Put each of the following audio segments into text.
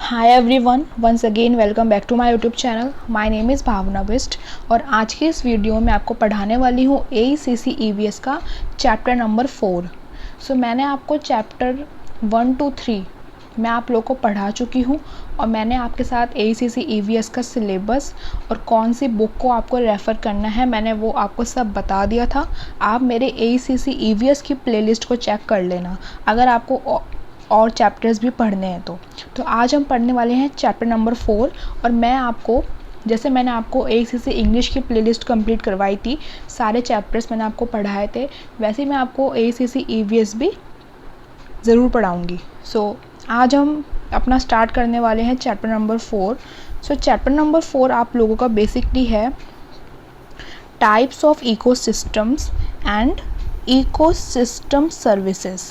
Hi everyone, once again welcome back to my YouTube channel. My name is Bhavna Bisht और आज की इस video में आपको पढ़ाने वाली हूँ AECC EVS का चैप्टर नंबर 4। मैंने आपको चैप्टर 1 to 3 मैं आप लोगों को पढ़ा चुकी हूँ और मैंने आपके साथ AECC EVS का सिलेबस और कौन सी बुक को आपको रेफ़र करना है मैंने वो आपको सब बता दिया था। आप मेरे AECC EVS की प्लेलिस्ट को चेक कर लेना अगर आपको और चैप्टर्स भी पढ़ने हैं तो आज हम पढ़ने वाले हैं चैप्टर नंबर 4। और मैं आपको जैसे मैंने आपको AECC इंग्लिश की प्लेलिस्ट कंप्लीट करवाई थी, सारे चैप्टर्स मैंने आपको पढ़ाए थे, वैसे ही मैं आपको AECC EVS भी ज़रूर पढ़ाऊँगी। आज हम अपना स्टार्ट करने वाले हैं चैप्टर नंबर 4। चैप्टर नंबर 4 आप लोगों का बेसिकली है types of ecosystems and ecosystem services.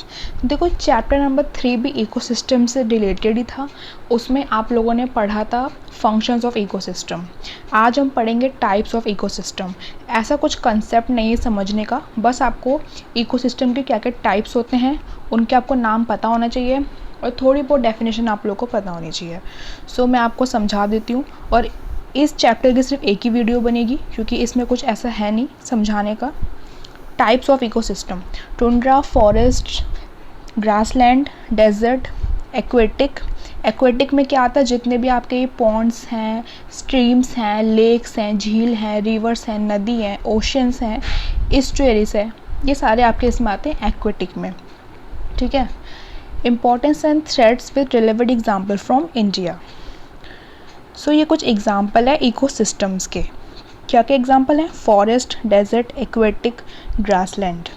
देखो चैप्टर नंबर 3 भी इकोसिस्टम से रिलेटेड ही था, उसमें आप लोगों ने पढ़ा था फंक्शंस ऑफ इकोसिस्टम। आज हम पढ़ेंगे टाइप्स ऑफ इकोसिस्टम। ऐसा कुछ कंसेप्ट नहीं है समझने का, बस आपको इकोसिस्टम के क्या क्या टाइप्स होते हैं उनके आपको नाम पता होना चाहिए और थोड़ी बहुत डेफिनेशन आप लोगों को पता होनी चाहिए। मैं आपको समझा देती हूँ और इस चैप्टर की सिर्फ एक ही वीडियो बनेगी क्योंकि इसमें कुछ ऐसा है नहीं समझाने का। Types of ecosystem: tundra, forest, grassland, desert, aquatic. Aquatic में क्या आता है, जितने भी आपके ये पॉन्ड्स हैं, स्ट्रीम्स हैं, लेक्स हैं, झील हैं, रिवर्स हैं, नदी हैं, ओशंस हैं, इस्ट्यूरीज है, ये सारे आपके इसमें आते हैं एक्वेटिक में। ठीक है। Importance and threads with relevant example from India. ये कुछ एग्जाम्पल है इकोसिस्टम्स के। क्या क्या एग्जाम्पल हैं? Forest, desert, aquatic, grassland.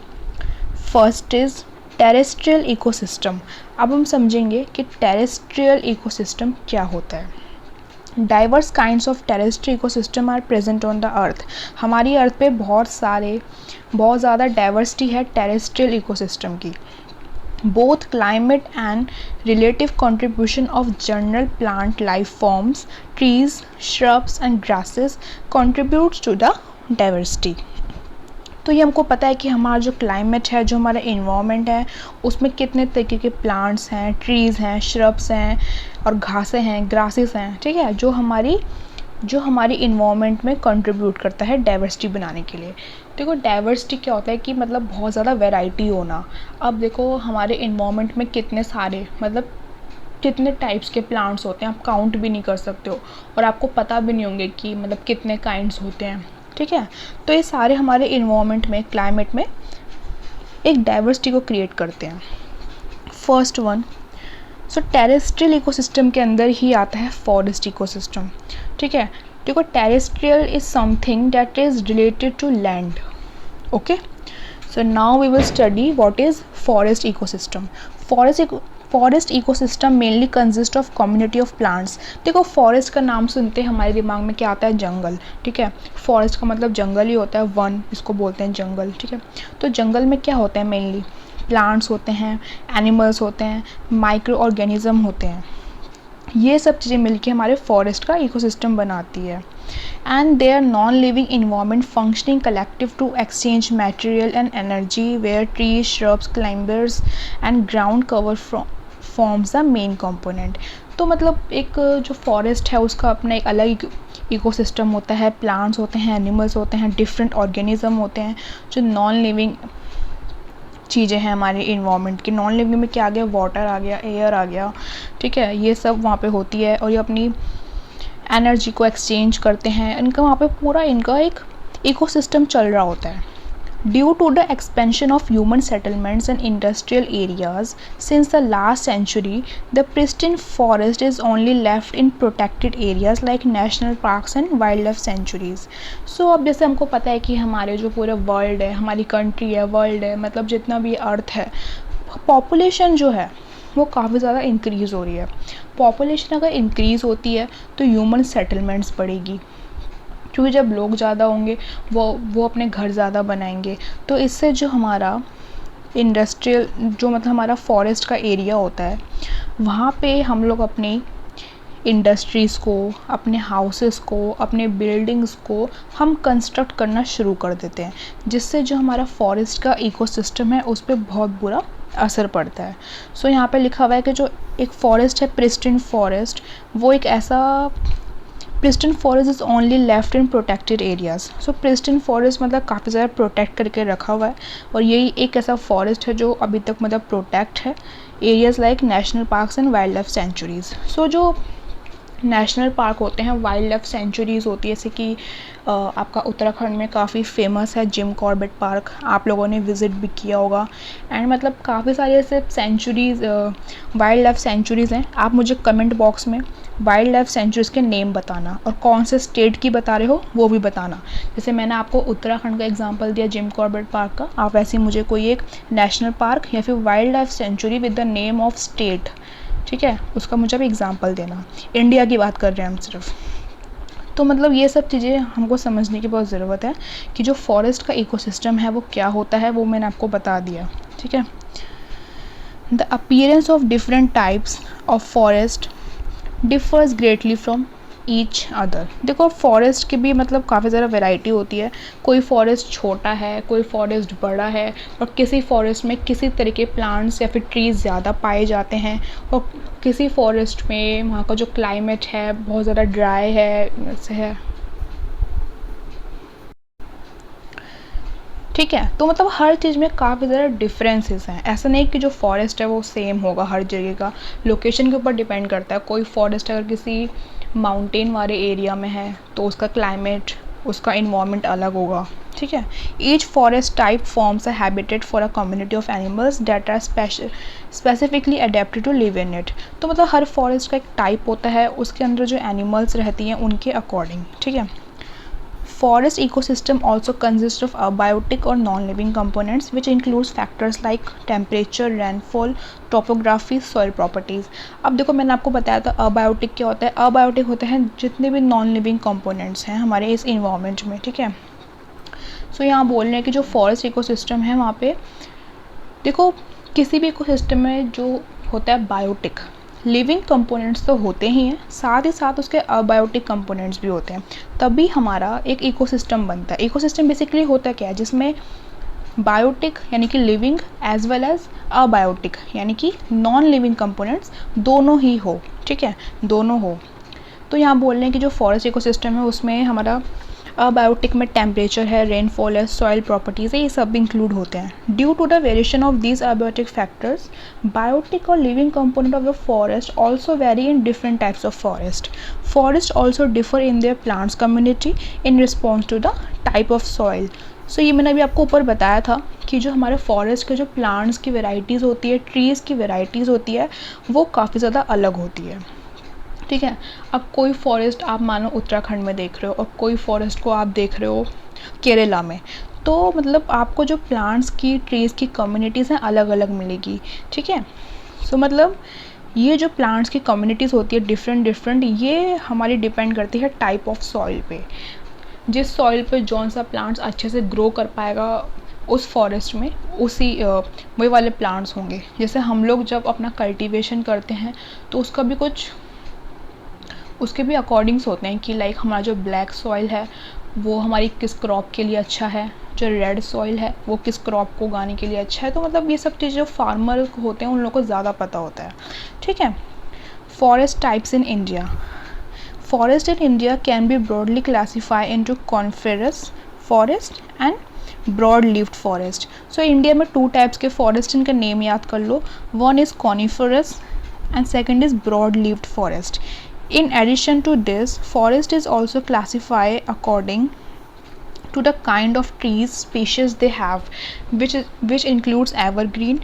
First is terrestrial ecosystem. अब हम समझेंगे कि टेरेस्ट्रियल इकोसिस्टम क्या होता है। Diverse kinds of terrestrial ecosystem are present on the earth. हमारी अर्थ पे बहुत ज़्यादा डाइवर्सिटी है टेरेस्ट्रियल इकोसिस्टम की। Both climate and relative contribution of general plant life forms, trees, shrubs and grasses contributes to the diversity। तो ये हमको पता है कि हमारा जो क्लाइमेट है, जो हमारा इन्वामेंट है, उसमें कितने तरीके के प्लांट्स हैं, ट्रीज़ हैं, श्रब्स हैं और घासें हैं, ग्रासेस हैं। ठीक है, जो हमारी इन्वामेंट में कंट्रीब्यूट करता है डाइवर्सिटी बनाने के लिए। देखो डाइवर्सिटी क्या होता है कि मतलब बहुत ज़्यादा वैरायटी होना। अब देखो हमारे इन्वामेंट में कितने टाइप्स के प्लांट्स होते हैं, आप काउंट भी नहीं कर सकते हो और आपको पता भी नहीं होंगे कि मतलब कितने काइंड्स होते हैं। ठीक है, तो ये सारे हमारे इन्वामेंट में, क्लाइमेट में एक डाइवर्सिटी को क्रिएट करते हैं। फर्स्ट वन, टेरेस्ट्रियल इकोसिस्टम के अंदर ही आता है फॉरेस्ट इकोसिस्टम। ठीक है, देखो terrestrial is something that is related to land. Okay, now we will study what is forest ecosystem. Forest ecosystem mainly consist of community of plants. देखो forest का नाम सुनते हमारे दिमाग में क्या आता है? जंगल। ठीक है, फॉरेस्ट का मतलब जंगल ही होता है, वन इसको बोलते हैं जंगल। ठीक है, तो जंगल में क्या होता है? मेनली प्लांट्स होते हैं, एनिमल्स होते हैं, माइक्रो ऑर्गेनिज्म होते हैं। ये सब चीज़ें मिलके हमारे फॉरेस्ट का इकोसिस्टम बनाती है। And they are non living environment functioning collective to exchange material and energy where trees, shrubs, climbers and ground cover forms the main component. तो मतलब एक जो फॉरेस्ट है उसका अपना एक अलग इकोसिस्टम होता है, प्लांट्स होते हैं, एनिमल्स होते हैं, डिफरेंट ऑर्गेनिज्म होते हैं जो नॉन लिविंग चीज़ें हैं हमारे इन्वायरमेंट की। नॉन लिविंग में क्या आ गया? वाटर आ गया, एयर आ गया। ठीक है, ये सब वहाँ पे होती है और ये अपनी एनर्जी को एक्सचेंज करते हैं। इनका वहाँ पे पूरा इनका एक इकोसिस्टम चल रहा होता है। Due to the expansion of human settlements and industrial areas since the last century, the pristine forest is only left in protected areas like national parks and wildlife sanctuaries. अब जैसे हमको पता है कि हमारे जो पूरे वर्ल्ड है, हमारी कंट्री है, वर्ल्ड है, मतलब जितना भी अर्थ है, पॉपुलेशन जो है वो काफ़ी ज़्यादा इंक्रीज़ हो रही है। पॉपुलेशन अगर इंक्रीज़ होती है तो ह्यूमन सेटलमेंट्स बढ़ेगी, क्योंकि जब लोग ज़्यादा होंगे वो अपने घर ज़्यादा बनाएंगे। तो इससे जो हमारा इंडस्ट्रियल जो मतलब हमारा फॉरेस्ट का एरिया होता है, वहाँ पे हम लोग अपनी इंडस्ट्रीज़ को, अपने हाउसेस को, अपने बिल्डिंग्स को हम कंस्ट्रक्ट करना शुरू कर देते हैं, जिससे जो हमारा फॉरेस्ट का इकोसिस्टम है उस पर बहुत बुरा असर पड़ता है। सो यहाँ पे लिखा हुआ है कि जो एक फॉरेस्ट है प्रिस्टीन फॉरेस्ट, वो एक ऐसा pristine forest is only left in protected areas. So pristine forest मतलब काफ़ी ज़्यादा प्रोटेक्ट करके रखा हुआ है, और यही एक ऐसा फॉरेस्ट है जो अभी तक मतलब प्रोटेक्ट है areas like national parks and wildlife sanctuaries. So जो नेशनल पार्क होते हैं, वाइल्ड लाइफ सेंचुरीज़ होती है, जैसे कि आपका उत्तराखंड में काफ़ी फेमस है जिम कॉर्बेट पार्क, आप लोगों ने विज़िट भी किया होगा। एंड मतलब काफ़ी सारे ऐसे सेंचुरीज़, वाइल्ड लाइफ सेंचुरीज़ हैं। आप मुझे कमेंट बॉक्स में वाइल्ड लाइफ सेंचुरीज़ के नेम बताना, और कौन से स्टेट की बता रहे हो वो भी बताना। जैसे मैंने आपको उत्तराखंड का एग्जांपल दिया जिम कॉर्बेट पार्क का, आप वैसे ही मुझे कोई एक नेशनल पार्क या फिर wild life sanctuary with the name of state, ठीक है, उसका मुझे अब एग्जांपल देना। इंडिया की बात कर रहे हैं हम सिर्फ। तो मतलब ये सब चीज़ें हमको समझने की बहुत ज़रूरत है कि जो फॉरेस्ट का इकोसिस्टम है वो क्या होता है, वो मैंने आपको बता दिया, ठीक है। The appearance of different types of forest differs greatly from each other. देखो फॉरेस्ट की भी मतलब काफ़ी ज़्यादा वैरायटी होती है। कोई फॉरेस्ट छोटा है, कोई फॉरेस्ट बड़ा है, और किसी फॉरेस्ट में किसी तरह के प्लांट्स या फिर ट्रीज़ ज़्यादा पाए जाते हैं, और किसी फॉरेस्ट में वहाँ का जो क्लाइमेट है बहुत ज़्यादा ड्राई है, ऐसे है, ठीक है। तो मतलब हर चीज़ में काफ़ी ज़्यादा डिफरेंसेस हैं। ऐसा नहीं कि जो फॉरेस्ट है वो सेम होगा हर जगह का, लोकेशन के ऊपर डिपेंड करता है। कोई फॉरेस्ट अगर किसी माउंटेन वाले एरिया में है तो उसका क्लाइमेट, उसका इन्वायरमेंट अलग होगा, ठीक है। Each forest type forms a habitat for a community of animals that are specifically adapted to live in it. तो मतलब हर फॉरेस्ट का एक टाइप होता है, उसके अंदर जो एनिमल्स रहती हैं उनके अकॉर्डिंग, ठीक है। Forest ecosystem also consists of abiotic or non-living components which includes factors like temperature, rainfall, topography, soil properties। अब देखो मैंने आपको बताया था abiotic क्या होता है। abiotic होते हैं जितने भी नॉन लिविंग कंपोनेंट्स हैं हमारे इस इन्वायरमेंट में, ठीक है। सो यहाँ बोल रहे हैं कि जो फॉरेस्ट इकोसिस्टम है वहाँ पे देखो किसी भी इकोसिस्टम में जो होता है बायोटिक, लिविंग कंपोनेंट्स तो होते ही हैं, साथ ही साथ उसके अबायोटिक कंपोनेंट्स भी होते हैं, तभी हमारा एक इकोसिस्टम बनता है। इकोसिस्टम बेसिकली होता क्या है, जिसमें बायोटिक यानी कि living as well as abiotic यानी कि नॉन लिविंग कंपोनेंट्स दोनों ही हो, ठीक है, दोनों हो। तो यहाँ बोल रहे हैं कि जो फॉरेस्ट इकोसिस्टम है उसमें हमारा अबायोटिक में टेम्परेचर है, रेनफॉल है, सॉइल प्रॉपर्टीज़ है, ये सब इंक्लूड होते हैं। Due to the variation of these abiotic factors, biotic और living component of the forest also vary in different types of forest. Forest also differ in their plants community in response to the type of soil. So ये मैंने अभी आपको ऊपर बताया था कि जो हमारे फॉरेस्ट के जो प्लांट्स की वेराइटीज़ होती है, ट्रीज़ की वेराइटीज़ होती है, वो काफ़ी ज़्यादा अलग होती है, ठीक है। अब कोई फॉरेस्ट आप मानो उत्तराखंड में देख रहे हो और कोई फॉरेस्ट को आप देख रहे हो केरला में, तो मतलब आपको जो प्लांट्स की, ट्रीज़ की कम्युनिटीज़ हैं अलग अलग मिलेगी, ठीक है। सो मतलब ये जो प्लांट्स की कम्युनिटीज़ होती है डिफरेंट, ये हमारी डिपेंड करती है टाइप ऑफ सॉइल पे। जिस सॉइल पे जौन सा प्लांट्स अच्छे से ग्रो कर पाएगा उस फॉरेस्ट में उसी वही वाले प्लांट्स होंगे। जैसे हम लोग जब अपना कल्टीवेशन करते हैं तो उसका भी कुछ, उसके भी अकॉर्डिंग्स होते हैं कि लाइक हमारा जो ब्लैक सॉइल है वो हमारी किस क्रॉप के लिए अच्छा है, जो रेड सॉइल है वो किस क्रॉप को उगाने के लिए अच्छा है। तो मतलब ये सब चीज़ जो फार्मर होते हैं उन लोगों को ज़्यादा पता होता है, ठीक है। Forest types in India. Forest in India can be broadly classify into coniferous forest and broad leaved forest. So India में 2 टाइप्स के फॉरेस्ट, इनका नेम याद कर लो। One is coniferous and second is broad leaved forest. In addition to this, forest is also classified according to the kind of trees species they have, which includes evergreen,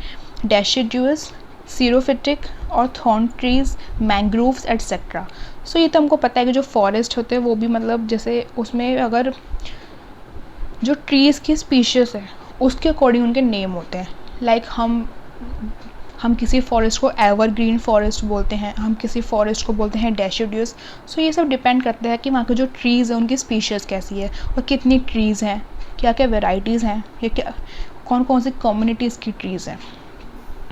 deciduous, xerophytic और thorn trees, mangroves etc. So ये तो हमको पता है कि जो forest होते हैं वो भी मतलब जैसे उसमें अगर जो ट्रीज़ की स्पीशीज़ है उसके अकॉर्डिंग उनके नेम होते हैं। लाइक हम किसी फॉरेस्ट को एवरग्रीन फॉरेस्ट बोलते हैं, हम किसी फॉरेस्ट को बोलते हैं डेसिडुअस। सो ये सब डिपेंड करता है कि वहाँ के जो ट्रीज़ हैं उनकी स्पीशीज़ कैसी है और कितनी ट्रीज़ हैं, क्या क्या वेराइटीज़ हैं, या क्या कौन कौन सी कम्युनिटीज़ की ट्रीज़ हैं।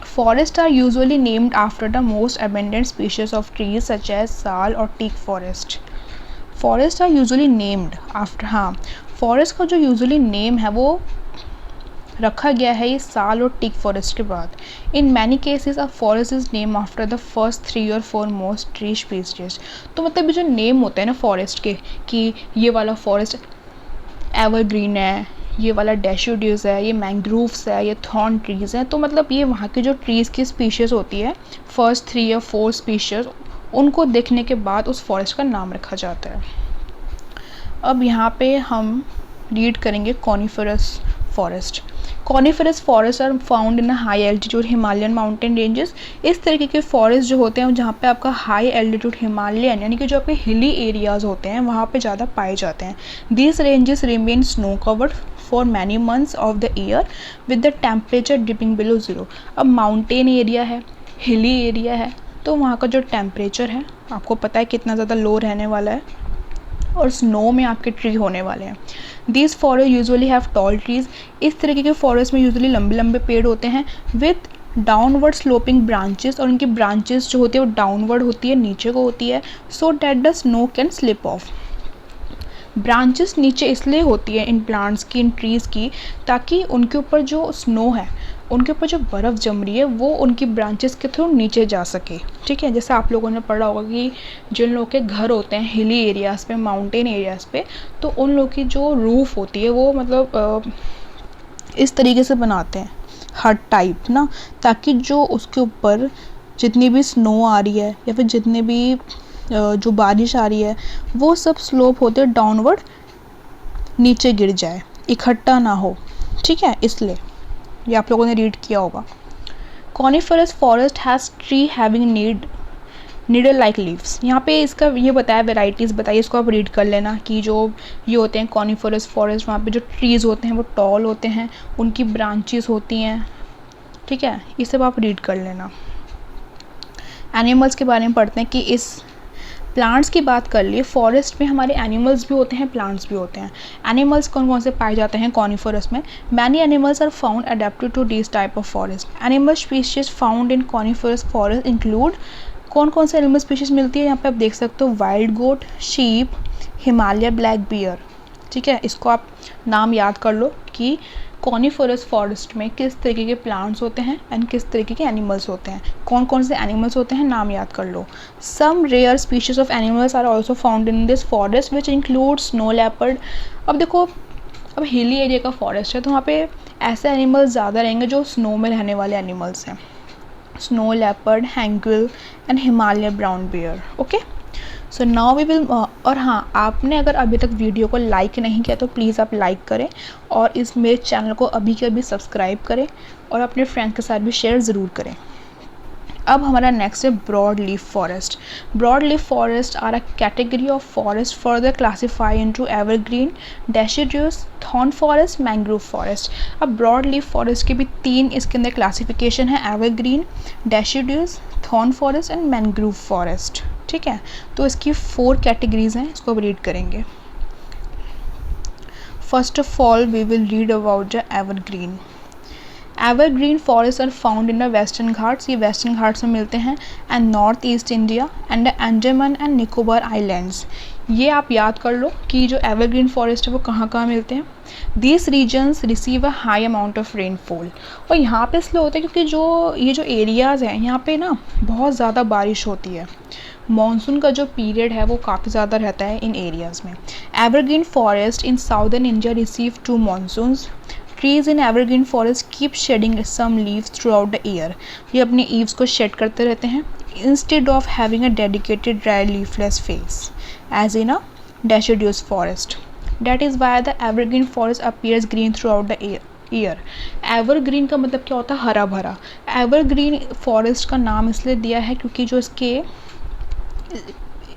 Forest are usually named after the most abundant species of trees such as sal और teak forest. Forest are usually named after, हाँ, फॉरेस्ट का जो यूजुअली नेम है वो रखा गया है ये साल और टीक फॉरेस्ट के बाद। In many cases a forest is name after the first 3 और 4 मोस्ट ट्री स्पीशीज। तो मतलब ये जो नेम होते हैं ना फॉरेस्ट के, कि ये वाला फॉरेस्ट एवरग्रीन है, ये वाला डेसिड्यूज है, ये मैंग्रोव्स है, ये थॉर्न ट्रीज़ हैं, तो मतलब ये वहाँ की जो ट्रीज़ की स्पीशीज़ होती है फर्स्ट 3 या 4 स्पीशीज़, उनको देखने के बाद उस फॉरेस्ट का नाम रखा जाता है। अब यहाँ पे हम रीड करेंगे coniferous forest. Coniferous forest are found in high altitude Himalayan mountain ranges. इस तरीके के फॉरेस्ट जो होते हैं जहाँ पे आपका हाई एल्टीट्यूड हिमालयन यानी कि जो आपके हिली एरियाज़ होते हैं वहाँ पे ज़्यादा पाए जाते हैं। These ranges remain snow covered for many months of the year with the temperature dipping below zero. अब माउंटेन एरिया है, हिली एरिया है, तो वहाँ का जो टेम्परेचर है आपको पता है कितना ज़्यादा लो रहने वाला है, और स्नो में आपके ट्री होने वाले हैं। These forest usually have tall trees. इस तरीके के फॉरेस्ट में यूजुअली लंबे लंबे पेड़ होते हैं विथ डाउनवर्ड स्लोपिंग ब्रांचेस, और उनकी ब्रांचेस जो होती है वो डाउनवर्ड होती है, नीचे को होती है, so that the snow can slip of. Branches नीचे इसलिए होती है इन प्लांट्स की, इन ट्रीज़ की, ताकि उनके ऊपर जो स्नो है, उनके ऊपर जो बर्फ़ जम रही है वो उनकी ब्रांचेस के थ्रू नीचे जा सके। ठीक है, जैसे आप लोगों ने पढ़ा होगा कि जिन लोगों के घर होते हैं हिली एरियाज़ पे, माउंटेन एरियाज़ पे, तो उन लोगों की जो रूफ़ होती है वो मतलब इस तरीके से बनाते हैं हट टाइप ना, ताकि जो उसके ऊपर जितनी भी स्नो आ रही है या फिर जितने भी जो बारिश आ रही है वो सब स्लोप होते डाउनवर्ड नीचे गिर जाए, इकट्ठा ना हो। ठीक है, इसलिए ये आप लोगों ने रीड किया होगा। Coniferous forest has tree having needle like leaves. यहाँ पे इसका ये बताया, वेराइटीज़ बताइए, इसको आप रीड कर लेना कि जो ये होते हैं कॉनिफरस फॉरेस्ट, वहाँ पे जो ट्रीज़ होते हैं वो टॉल होते हैं, उनकी ब्रांचेस होती हैं। ठीक है, ये सब आप रीड कर लेना। एनिमल्स के बारे में पढ़ते हैं कि इस प्लांट्स की बात कर लिए, फॉरेस्ट में हमारे एनिमल्स भी होते हैं, प्लांट्स भी होते हैं। एनिमल्स कौन कौन से पाए जाते हैं कॉनिफरस में? Many animals are found adapted to this type of forest. Animal species found in coniferous forest include, कौन कौन से एनिमल स्पीशीज मिलती है यहाँ पे आप देख सकते हो, wild goat, sheep, Himalaya black bear. ठीक है, इसको आप नाम याद कर लो कि कॉनिफरस फॉरेस्ट में किस तरीके के प्लांट्स होते हैं एंड किस तरीके के एनिमल्स होते हैं, कौन कौन से एनिमल्स होते हैं, नाम याद कर लो। Some rare species of animals are also found in this forest which include snow leopard. अब देखो, अब हिली एरिया का फॉरेस्ट है तो वहाँ पे ऐसे एनिमल्स ज़्यादा रहेंगे जो स्नो में रहने वाले एनिमल्स हैं, snow leopard, hangul and Himalaya brown bear. Okay, so now we will, और हाँ, आपने अगर अभी तक वीडियो को लाइक नहीं किया तो प्लीज़ आप लाइक करें और इस मेरे चैनल को अभी के अभी सब्सक्राइब करें और अपने फ्रेंड्स के साथ भी शेयर ज़रूर करें। अब हमारा नेक्स्ट है broad leaf forest. Broad leaf forest are a category of forest further classify into evergreen, deciduous, thorn forest, mangrove forest. अब ब्रॉड लीफ फॉरेस्ट के भी 3 इसके अंदर क्लासिफिकेशन है, evergreen, deciduous, thorn forest and mangrove forest. ठीक है, तो इसकी 4 कैटेगरीज हैं, इसको अब रीड करेंगे। First of all we will read about the evergreen. Evergreen forest are found in the western Ghats, ये वेस्टर्न घाट्स में मिलते हैं, and north east India and the Andaman and Nicobar islands. ये आप याद कर लो कि जो एवरग्रीन फॉरेस्ट है वो कहाँ कहाँ मिलते हैं। These regions receive a high amount of rainfall, और यहाँ पे इसलिए होता है क्योंकि जो ये जो एरियाज़ हैं यहाँ पे ना बहुत ज़्यादा बारिश होती है, मॉनसून का जो पीरियड है वो काफ़ी ज़्यादा रहता है इन एरियाज़ में। Evergreen forest in southern India receive 2 monsoons. Trees in evergreen forest keep shedding some leaves throughout the year, ये अपने ईव्स को शेड करते रहते हैं, instead of having a dedicated dry leafless phase as in a deciduous forest. That is why the evergreen forest appears green throughout the year. Evergreen का मतलब क्या होता है? हरा भरा। एवरग्रीन फॉरेस्ट का नाम इसलिए दिया है क्योंकि जो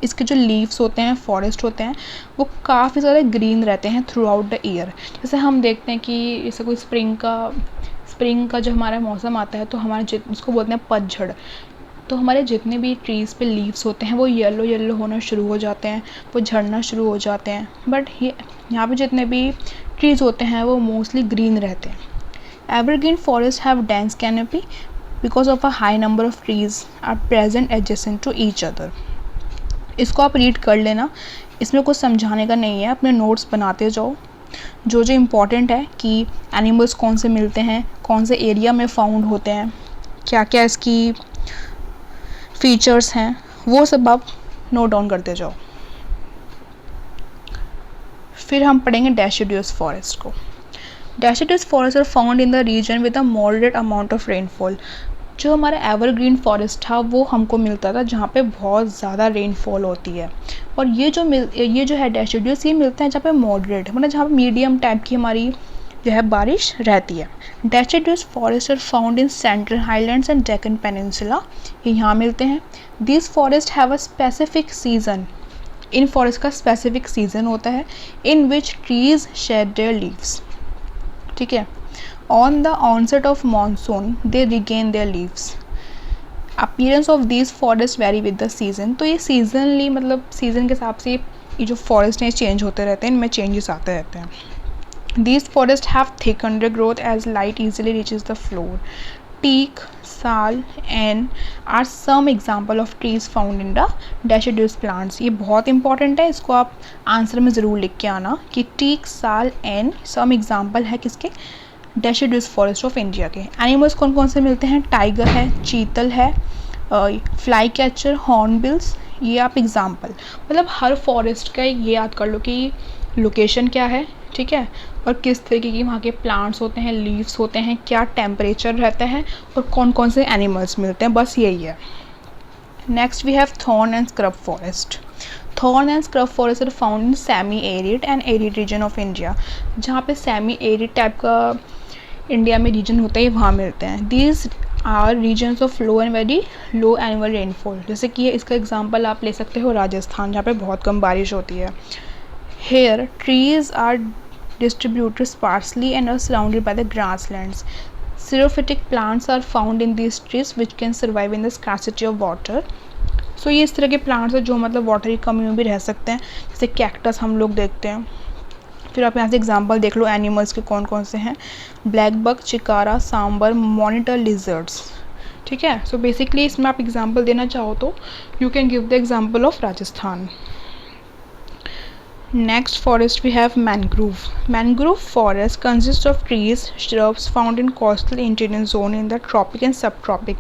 इसके जो लीव्स होते हैं, फॉरेस्ट होते हैं, वो काफ़ी ज़्यादा ग्रीन रहते हैं थ्रू आउट द ईयर। जैसे हम देखते हैं कि जैसे कोई स्प्रिंग का जो हमारा मौसम आता है तो हमारे उसको बोलते हैं पतझड़, तो हमारे जितने भी ट्रीज़ पे लीव्स होते हैं वो येलो येलो होना शुरू हो जाते हैं, वो झड़ना शुरू हो जाते हैं। बट यहाँ पे जितने भी ट्रीज़ होते हैं वो मोस्टली ग्रीन रहते हैं। Evergreen forest have dense canopy because of a high number of trees are present adjacent to each other. इसको आप रीड कर लेना, इसमें कुछ समझाने का नहीं है, अपने नोट्स बनाते जाओ जो जो इम्पोर्टेंट है कि एनिमल्स कौन से मिलते हैं, कौन से एरिया में फाउंड होते हैं, क्या क्या इसकी फीचर्स हैं, वो सब आप नोट डाउन करते जाओ। फिर हम पढ़ेंगे डेसिडुअस फॉरेस्ट को। Deciduous forest are found in the region with a moderate amount of rainfall. जो हमारा एवरग्रीन फॉरेस्ट था वो हमको मिलता था जहाँ पे बहुत ज़्यादा रेनफॉल होती है, और ये जो है डेसिडुअस, ये मिलते हैं जहाँ पे मॉडरेट, मतलब जहाँ पे मीडियम टाइप की हमारी जो है बारिश रहती है। Deciduous forest are found in central highlands and Deccan peninsula, ये यहाँ मिलते हैं। This forest have a specific season, इन फॉरेस्ट का स्पेसिफिक सीजन होता है in which trees shed their leaves, ठीक है। On the onset of monsoon, they regain their leaves. Appearance of these forests vary with the season. तो ये seasonally, मतलब season के हिसाब से ये जो फॉरेस्ट हैं चेंज होते रहते हैं, इनमें चेंजेस आते रहते हैं। These forests have thick undergrowth as light easily reaches the floor. Teak, sal, and are some example of trees found in the deciduous plants. ये बहुत इंपॉर्टेंट है, इसको आप आंसर में ज़रूर लिख के आना कि teak, sal and some example है किसके, डेसिडुअस फॉरेस्ट ऑफ इंडिया के। एनिमल्स कौन कौन से मिलते हैं, टाइगर है, चीतल है, फ्लाई कैचर, हॉर्नबिल्स, ये आप एग्जाम्पल, मतलब हर फॉरेस्ट का ये याद कर लो कि लोकेशन क्या है, ठीक है, और किस तरीके की वहाँ के प्लांट्स होते हैं, लीव्स होते हैं, क्या टेम्परेचर रहता है, और कौन कौन से एनिमल्स मिलते हैं, बस यही है। Next we have thorn and scrub forest. Thorn and scrub forest are found in semi arid and arid region of India. जहाँ पे सेमी एरिड टाइप का इंडिया में रीजन होता है वहाँ मिलते हैं। These are regions of low and very low annual rainfall. जैसे कि इसका एग्जांपल आप ले सकते हो राजस्थान, जहाँ पे बहुत कम बारिश होती है। Here trees are distributed sparsely and are surrounded by the grasslands. Xerophytic plants are found in these trees which can survive in the scarcity of water. So ये इस तरह के प्लांट्स हैं जो मतलब वाटर की कमी में भी रह सकते हैं, जैसे कैक्टस हम लोग देखते हैं। फिर आप यहाँ से एग्जांपल देख लो एनिमल्स के कौन कौन से हैं, black buck, चिकारा, sambar, monitor lizards, ठीक है। सो बेसिकली इसमें आप एग्जांपल देना चाहो तो you can give the example of Rajasthan. Next forest we have mangrove. Mangrove forest consists of trees, shrubs found in coastal Indian zone in the tropic and subtropic.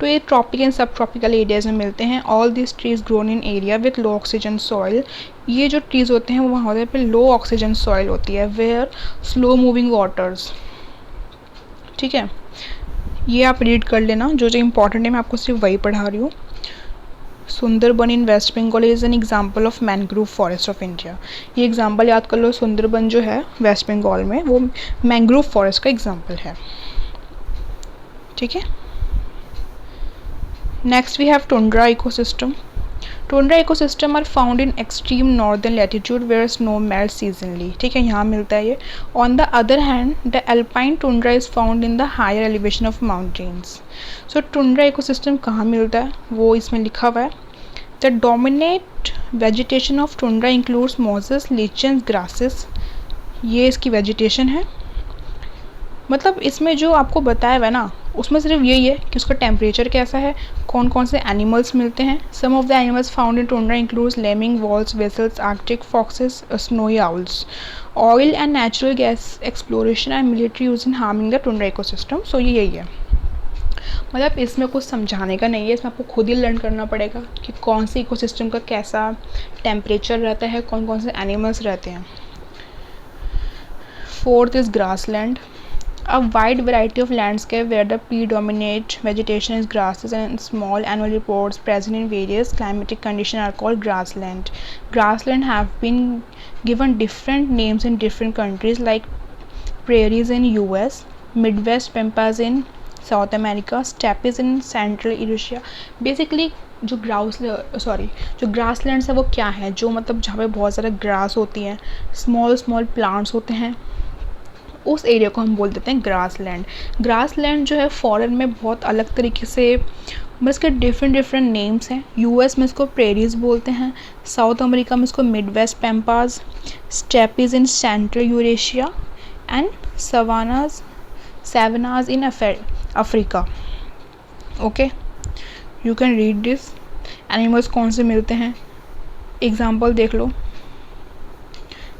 तो ये tropic and सब tropical areas में मिलते हैं। All this trees grown in area with low oxygen soil. ये जो trees होते हैं वो वहाँ होते हैं पे लो ऑक्सीजन सॉइल होती है, वेयर स्लो मूविंग वाटर्स, ठीक है। ये आप रीड कर लेना, जो जो इम्पोर्टेंट है मैं आपको सिर्फ वही पढ़ा रही हूँ। Sundarban in West Bengal is an example of mangrove forest of India. ये एग्जाम्पल याद कर लो, सुंदरबन जो है वेस्ट बंगाल में वो मैंग्रोव फॉरेस्ट का एग्जाम्पल है, ठीक है। Next we have tundra ecosystem. Tundra ecosystem are found in extreme northern latitude where snow melt seasonally, ठीक है, यहाँ मिलता है ये। On the other hand the alpine tundra is found in the higher elevation of mountains. So tundra ecosystem कहाँ मिलता है वो इसमें लिखा हुआ है। The dominate vegetation of tundra includes mosses, lichens, grasses. ये इसकी वेजिटेशन है। मतलब इसमें जो आपको बताया हुआ है ना उसमें सिर्फ यही है कि उसका टेम्परेचर कैसा है, कौन कौन से एनिमल्स मिलते हैं। Some of the animals found in tundra includes lemming, voles, weasels, arctic foxes, snowy owls. Oil and natural gas exploration and military use in harming the tundra ecosystem. So ये यही है, मतलब इसमें कुछ समझाने का नहीं है, इसमें आपको खुद ही लर्न करना पड़ेगा कि कौन से इकोसिस्टम का कैसा टेम्परेचर रहता है, कौन कौन से एनिमल्स रहते हैं। Fourth is grassland, a wide variety of landscape where the predominant vegetation is grasses and small annual reports present in various climatic conditions are called grassland. Grassland have been given different names in different countries like prairies in US, Midwest pampas in South America, steppes in Central Eurasia. Basically जो grasslands है वो क्या है, जो मतलब जहाँ पे बहुत सारा ग्रास होती हैं, स्मॉल प्लांट्स होते हैं, उस एरिया को हम बोल देते हैं ग्रासलैंड। ग्रासलैंड जो है फॉरेन में बहुत अलग तरीके से, मतलब इसके डिफरेंट नेम्स हैं। यूएस में इसको प्रेरीज बोलते हैं, साउथ अमेरिका में इसको midwest pampas, steppes in central Eurasia and savannas in Africa. Okay, you can read this. Animals कौन से मिलते हैं, एग्जाम्पल देख लो।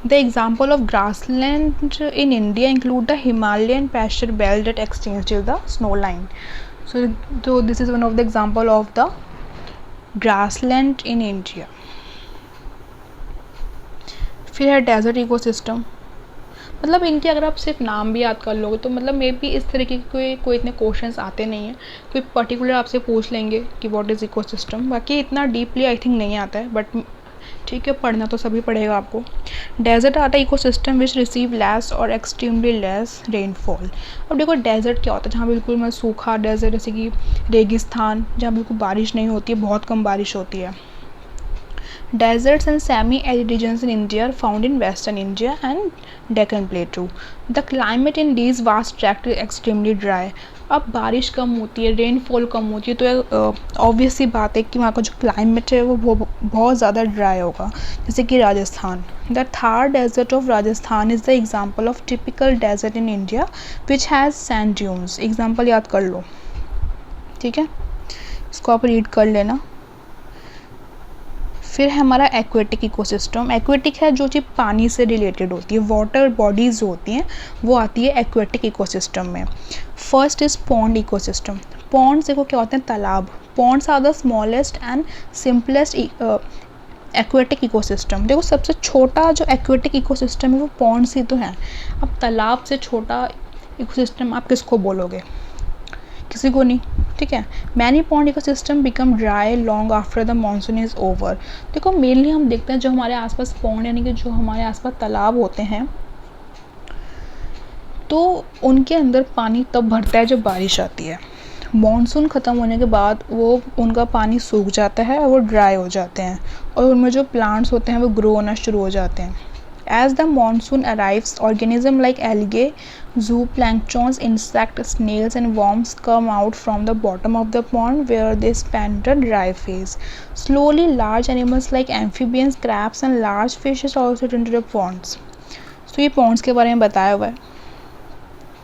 The example of grassland in India include the Himalayan pasture belt that extends till the snow line. So this is one of the example of the grassland in India. फिर है desert ecosystem. मतलब इनके अगर आप सिर्फ नाम भी याद कर लोगे तो मतलब मे बी इस तरीके के कोई इतने क्वेश्चंस आते नहीं हैं, कोई पर्टिकुलर आपसे पूछ लेंगे कि व्हाट इज़ इकोसिस्टम, बाकी इतना डीपली आई थिंक नहीं आता है, बट ठीक है, पढ़ना तो सभी पढ़ेगा आपको। डेजर्ट आता है इकोसिस्टम विच रिसीव लेस और एक्सट्रीमली लेस रेनफॉल। अब देखो डेजर्ट क्या होता है, जहाँ बिल्कुल मतलब सूखा डेजर्ट, जैसे कि रेगिस्तान, जहाँ बिल्कुल बारिश नहीं होती है, बहुत कम बारिश होती है। Deserts and semi-arid regions in India are found in Western India and Deccan Plateau. The climate in these vast tracts is extremely dry. अब बारिश कम होती है, रेनफॉल कम होती है, तो ऑब्वियस सी बात है कि वहाँ का जो क्लाइमेट है वो बहुत ज़्यादा ड्राई होगा। जैसे कि Rajasthan, the Thar desert of Rajasthan is the example of typical desert in India which has sand dunes. Example याद कर लो, ठीक है, इसको आप रीड कर लेना। फिर है हमारा एक्वेटिक इकोसिस्टम। एक्वेटिक है जो चीज़ पानी से रिलेटेड होती है, वाटर बॉडीज़ जो होती हैं वो आती है एक्वेटिक इकोसिस्टम में। First is pond ecosystem. Ponds देखो क्या होते हैं, तालाब। Ponds are the smallest and simplest aquatic ecosystem. देखो सबसे छोटा जो एक्वेटिक इकोसिस्टम है वो पॉन्ड्स ही तो हैं। अब तालाब से छोटा इकोसिस्टम आप किसको बोलोगे, किसी को नहीं, ठीक है। Many pond ecosystem become dry long after the monsoon is over. देखो मेनली हम देखते हैं जो हमारे आसपास पॉन्ड यानी कि जो हमारे आसपास तालाब होते हैं तो उनके अंदर पानी तब भरता है जब बारिश आती है। मानसून ख़त्म होने के बाद वो उनका पानी सूख जाता है और वो ड्राई हो जाते हैं और उनमें जो प्लांट्स होते हैं वो ग्रो होना शुरू हो जाते हैं। As the monsoon arrives, organisms like algae, zooplanktons, insects, snails and worms come out from the bottom of the pond where they spend the dry phase. Slowly, large animals like amphibians, crabs and large fishes also enter the ponds. So ये ponds के बारे में बताया हुआ है।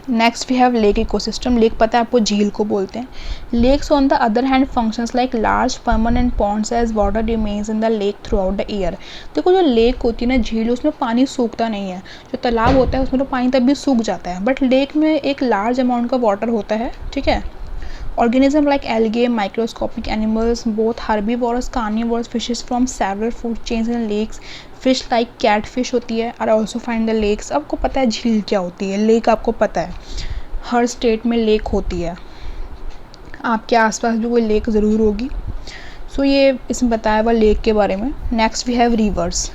Next we have lake ecosystem. Lake पता है आपको, झील को बोलते हैं। Lakes on the other hand functions like large permanent ponds as water remains in the lake throughout the year. देखो जो लेक होती है ना, झील, उसमें पानी सूखता नहीं है। जो तालाब होता है उसमें तो पानी तब भी सूख जाता है, बट लेक में एक लार्ज अमाउंट का वाटर होता है, ठीक है। Organisms like algae, microscopic animals, both herbivores, carnivores, fishes from several food chains in lakes, fish like catfish होती है are also found in the lakes। आपको पता है झील क्या होती है, लेक आपको पता है, हर स्टेट में लेक होती है, आपके आसपास भी कोई लेक ज़रूर होगी। सो ये इसमें बताया हुआ लेक के बारे में। Next we have rivers.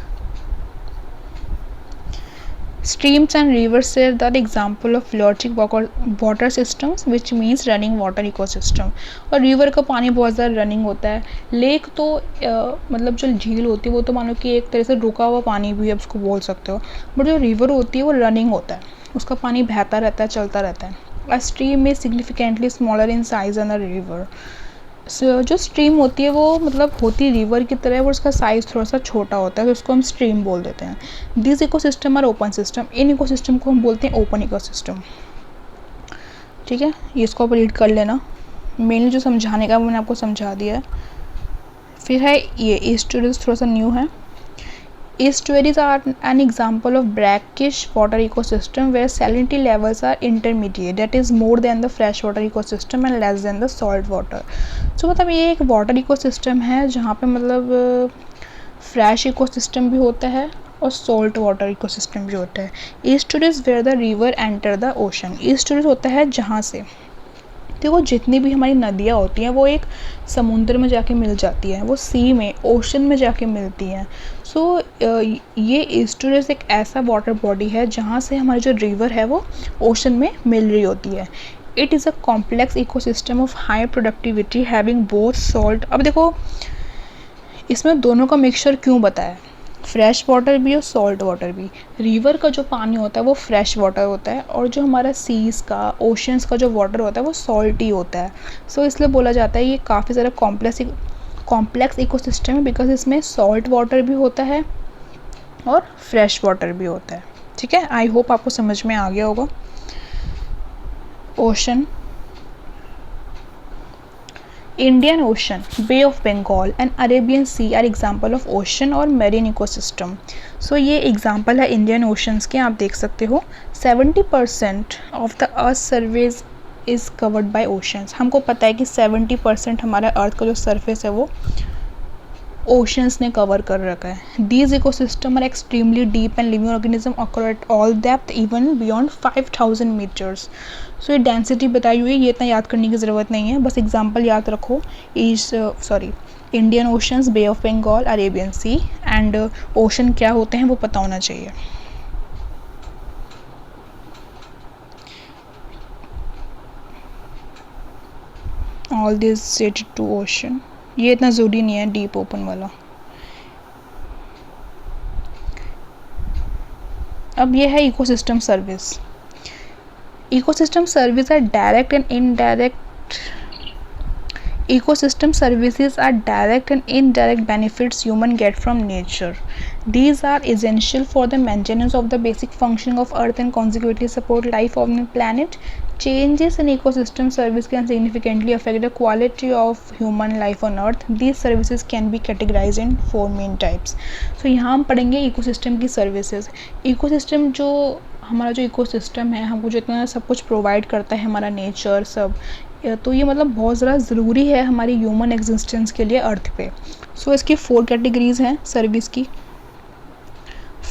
Streams and rivers are the example of phlogistic water systems which means running water ecosystem। और रिवर का पानी बहुत ज़्यादा रनिंग होता है। लेक तो मतलब जो झील होती है वो तो मानो कि एक तरह से रुका हुआ पानी भी आप उसको बोल सकते हो, बट जो रिवर होती है वो रनिंग होता है, उसका पानी बहता रहता है, चलता रहता है। A stream is significantly smaller in size than a river. जो स्ट्रीम होती है वो मतलब होती रिवर की तरह, वो उसका साइज़ थोड़ा सा छोटा होता है, तो उसको हम स्ट्रीम बोल देते हैं। This ecosystem are open system. इन इकोसिस्टम को हम बोलते हैं ओपन इकोसिस्टम, ठीक है। ये इसको आप रीड कर लेना, मेनली जो समझाने का मैंने आपको समझा दिया है। फिर है ये ईस्टुअरीज, थोड़ा सा न्यू है। Estuaries are an example of brackish water ecosystem where salinity levels are intermediate, that is more than the freshwater ecosystem and less than the salt water। तो मतलब ये एक वाटर इकोसिस्टम है जहाँ पे मतलब फ्रेश इकोसिस्टम भी होता है और सॉल्ट वाटर इकोसिस्टम भी होता है। Estuaries where the river enter the ocean। Estuaries होता है जहाँ से, देखो जितनी भी हमारी नदियाँ होती हैं वो एक समुद्र में जाके मिल जाती हैं, वो सी में, ओशन में जाके मिलती हैं। सो ये ईस्टुअरीज एक ऐसा वाटर बॉडी है जहाँ से हमारी जो रिवर है वो ओशन में मिल रही होती है। It is a complex ecosystem of high productivity having both salt. अब देखो इसमें दोनों का मिक्सचर क्यों बताया, फ्रेश वाटर भी और सॉल्ट वाटर भी। रिवर का जो पानी होता है वो फ्रेश वाटर होता है और जो हमारा सीज़ का, ओशंस का जो वाटर होता है वो सॉल्टी होता है। सो इसलिए बोला जाता है ये काफ़ी ज़्यादा कॉम्प्लेक्स इकोसिस्टम है, बिकॉज इसमें सॉल्ट वाटर भी होता है और फ्रेश वाटर भी होता है, ठीक है। आई होप आपको समझ में आ गया होगा। Ocean Indian Ocean, Bay of Bengal and Arabian Sea are example of ocean और marine ecosystem. So ये example है Indian Oceans के, आप देख सकते हो 70% of the Earth surface is covered by oceans. हमको पता है कि 70% हमारा अर्थ का जो सरफेस है वो ओशंस ने कवर कर रखा है. These ecosystem are extremely deep and living organism occur at all depth even beyond 5000 meters. So ये डेंसिटी बताई हुई है, ये इतना याद करने की ज़रूरत नहीं है, बस एग्जांपल याद रखो. Indian oceans, bay of Bengal, Arabian sea and ocean क्या होते हैं वो पता होना चाहिए. All this related to ocean. ये इतना ज़रूरी नहीं है डीप ओपन वाला. अब ये है ecosystem service. Ecosystem service are direct and indirect. Ecosystem services are direct and indirect benefits humans get from nature. These are essential for the maintenance of the basic functioning of Earth and consequently support life on the planet. Changes in ecosystem service can significantly affect the quality of human life on Earth. These services can be categorized in 4 main types. So यहाँ हम पढ़ेंगे ecosystem की services. Ecosystem जो हमारा जो ecosystem है, हमको जो इतना सब कुछ प्रोवाइड करता है, हमारा नेचर सब, तो ये मतलब बहुत ज़्यादा ज़रूरी है हमारी ह्यूमन एग्जिस्टेंस के लिए अर्थ पे. सो इसकी 4 कैटेगरीज हैं सर्विस की.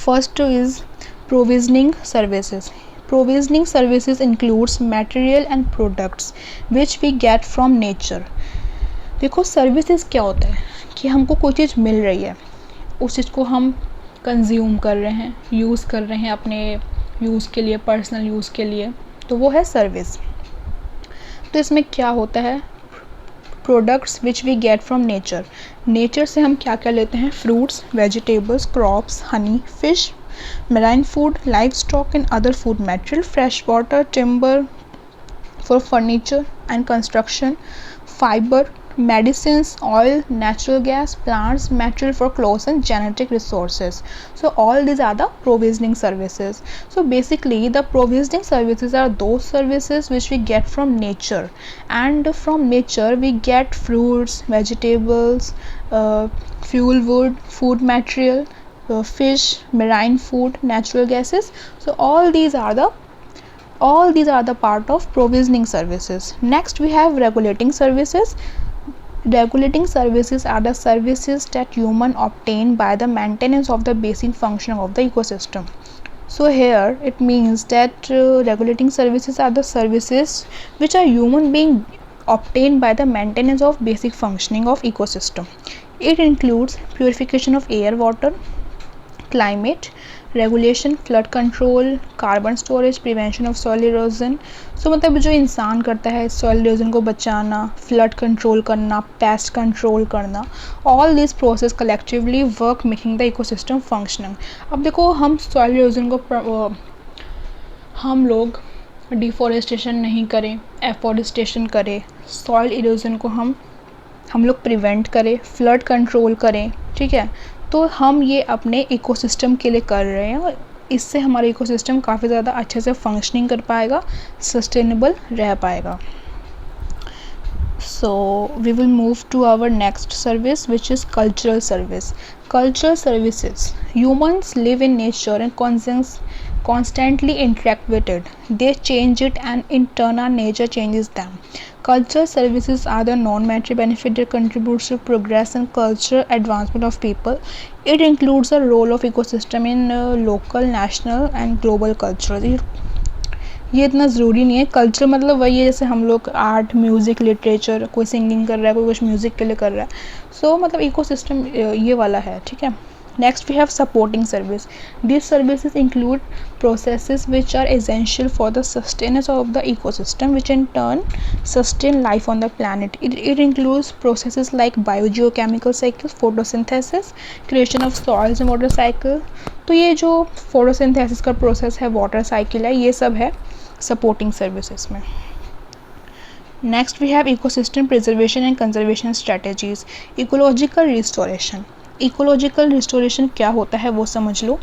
First is provisioning services. Provisioning services includes material and products which we get from nature. देखो सर्विसेज क्या होता है कि हमको कोई चीज़ मिल रही है, उस चीज़ को हम कंज्यूम कर रहे हैं, यूज़ कर रहे हैं अपने यूज़ के लिए, पर्सनल यूज़ के लिए, तो वो है सर्विस. तो इसमें क्या होता है, products which we get from nature. Nature से हम क्या क्या लेते हैं, fruits, vegetables, crops, honey, fish, marine food, livestock and other food material, fresh water, timber for furniture and construction, fibre, medicines, oil, natural gas, plants, material for clothes and genetic resources. So all these are the provisioning services. So basically the provisioning services are those services which we get from nature, and from nature we get fruits, vegetables, fuel wood, food material, fish, marine food, natural gases. So all these are the part of provisioning services. Next we have regulating services. Regulating services are the services that humans obtain by the maintenance of the basic functioning of the ecosystem. So here it means that regulating services are the services which are human being obtained by the maintenance of basic functioning of ecosystem. It includes purification of air, water, climate, regulation, flood control, carbon storage, prevention of soil erosion. So मतलब जो इंसान करता है soil erosion को बचाना, flood control करना, pest control करना, all this process collectively work making the ecosystem functioning. अब देखो हम सॉइल इरोजन को हम लोग डिफॉरेस्टेशन नहीं करें, एफॉरेस्टेशन करें, सॉइल इरोजन को हम लोग प्रिवेंट करें, फ्लड कंट्रोल करें, ठीक है, तो हम ये अपने इकोसिस्टम के लिए कर रहे हैं और इससे हमारा इकोसिस्टम काफ़ी ज़्यादा अच्छे से फंक्शनिंग कर पाएगा, सस्टेनेबल रह पाएगा. So we will move to our next service which is cultural service. Cultural services. Humans live in nature and constantly interact with it. They change it and in turn our nature changes them. Cultural services are the non-monetary benefit that contributes to progress and cultural advancement of people. It includes the role of ecosystem in local, national and global culture. ये इतना ज़रूरी नहीं है. Culture मतलब वही है जैसे हम लोग आर्ट, म्यूज़िक, लिटरेचर, कोई सिंगिंग कर रहा है, कोई कुछ म्यूज़िक के लिए कर रहा है. सो मतलब इकोसिस्टम ये वाला है, ठीक है. Next we have supporting service. This services include processes which are essential for the sustenance of the ecosystem which in turn sustain life on the planet. It includes processes like biogeochemical cycle, photosynthesis, creation of soils and water cycle. तो ये जो photosynthesis का process है, water cycle है, ये सब है supporting services में. Next we have ecosystem preservation and conservation strategies. Ecological restoration. Ecological restoration क्या होता है वो समझ लो.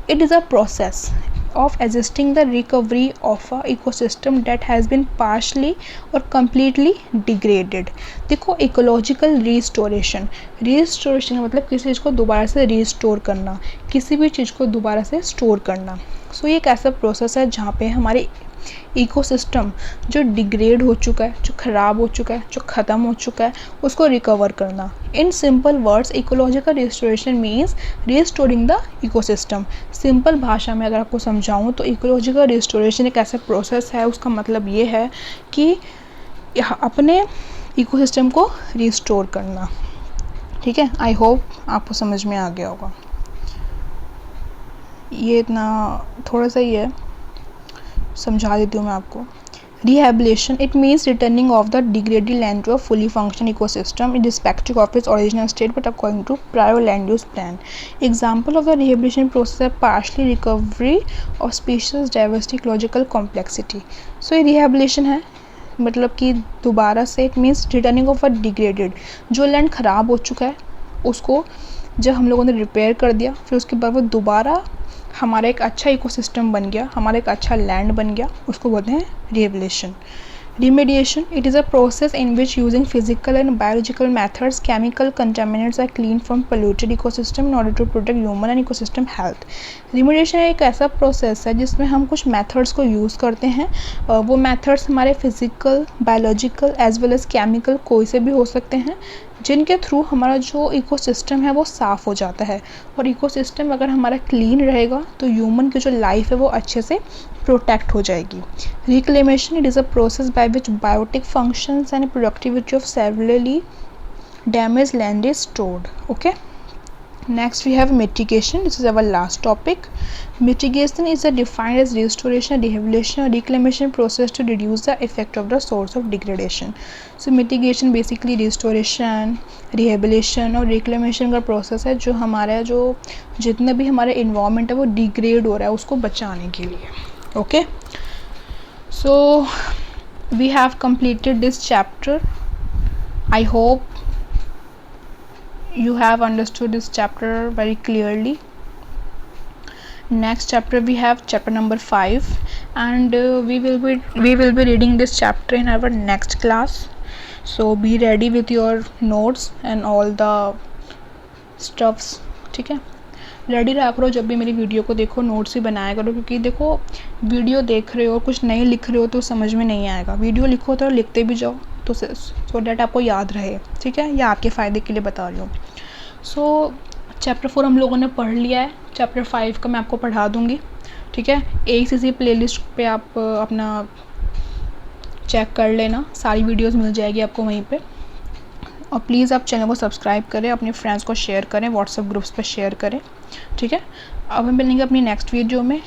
It is a process of assisting the recovery of a ecosystem that has been partially or completely degraded। देखो ecological restoration, restoration का मतलब किसी चीज़ को दोबारा से रिस्टोर करना, किसी भी चीज़ को दोबारा से स्टोर करना। सो ये एक ऐसा प्रोसेस है जहाँ पे हमारे इकोसिस्टम जो डिग्रेड हो चुका है, जो ख़राब हो चुका है, जो ख़त्म हो चुका है, उसको रिकवर करना। In simple words ecological restoration means restoring the ecosystem. Simple भाषा में अगर आपको समझाऊँ तो इकोलॉजिकल रिस्टोरेशन एक ऐसा प्रोसेस है, उसका मतलब ये है कि अपने इकोसिस्टम को रिस्टोर करना। ठीक है, आई होप आपको समझ में आ गया होगा। ये इतना थोड़ा सा ही है, समझा देती हूँ मैं आपको। Rehabilitation, it means returning of the degraded land to a fully functioning ecosystem irrespective of its original state but according to prior land use plan. Example of the rehabilitation process are partially recovery of species diversity, ecological complexity. So ये rehabilitation है, मतलब कि दोबारा से, it means returning of a degraded, जो land ख़राब हो चुका है उसको जब हम लोगों ने रिपेयर कर दिया, फिर उसके बाद वो दोबारा हमारा एक अच्छा इकोसिस्टम बन गया, हमारा एक अच्छा लैंड बन गया, उसको बोलते हैं rehabilitation. Remediation, it is a process in which using physical and biological methods chemical contaminants are cleaned from polluted ecosystem in order to protect human and ecosystem health। Remediation एक ऐसा प्रोसेस है जिसमें हम कुछ मेथड्स को use करते हैं, वो मेथड्स हमारे physical, biological age well as chemical कोई से भी हो सकते हैं, जिनके थ्रू हमारा जो इकोसिस्टम है वो साफ़ हो जाता है। और इकोसिस्टम अगर हमारा क्लीन रहेगा तो ह्यूमन की जो लाइफ है वो अच्छे से प्रोटेक्ट हो जाएगी। Reclamation, it is a process by which biotic functions and productivity of severely damage land is stored. Okay, next we have mitigation. This is our last topic. Mitigation is defined as restoration, rehabilitation or reclamation process to reduce the effect of the source of degradation. So mitigation basically restoration, rehabilitation और reclamation का process है जो हमारा जो जितना भी हमारा environment है वो degrade हो रहा है उसको बचाने के लिए। Okay, so we have completed this chapter. I hope you have understood this chapter very clearly. Next chapter we have chapter number 5 and we will be reading this chapter in our next class, so be ready with your notes and all the stuffs। ठीक है, ready रहा करो, जब भी मेरी video को देखो notes ही बनाया करो, क्योंकि देखो वीडियो देख रहे हो कुछ नहीं लिख रहे हो तो समझ में नहीं आएगा। वीडियो लिखो तो लिखते भी जाओ तो सो डैट आपको याद रहे। ठीक है, या आपके फ़ायदे के लिए बता रही हूँ। सो चैप्टर 4 हम लोगों ने पढ़ लिया है, चैप्टर 5 का मैं आपको पढ़ा दूँगी। ठीक है, ACC प्लेलिस्ट पे आप अपना चेक कर लेना, सारी वीडियोस मिल जाएगी आपको वहीं पे। और प्लीज़ आप चैनल को सब्सक्राइब करें, अपने फ्रेंड्स को शेयर करें, व्हाट्सएप ग्रुप्स पर शेयर करें। ठीक है, अब हम मिलेंगे अपनी नेक्स्ट वीडियो में।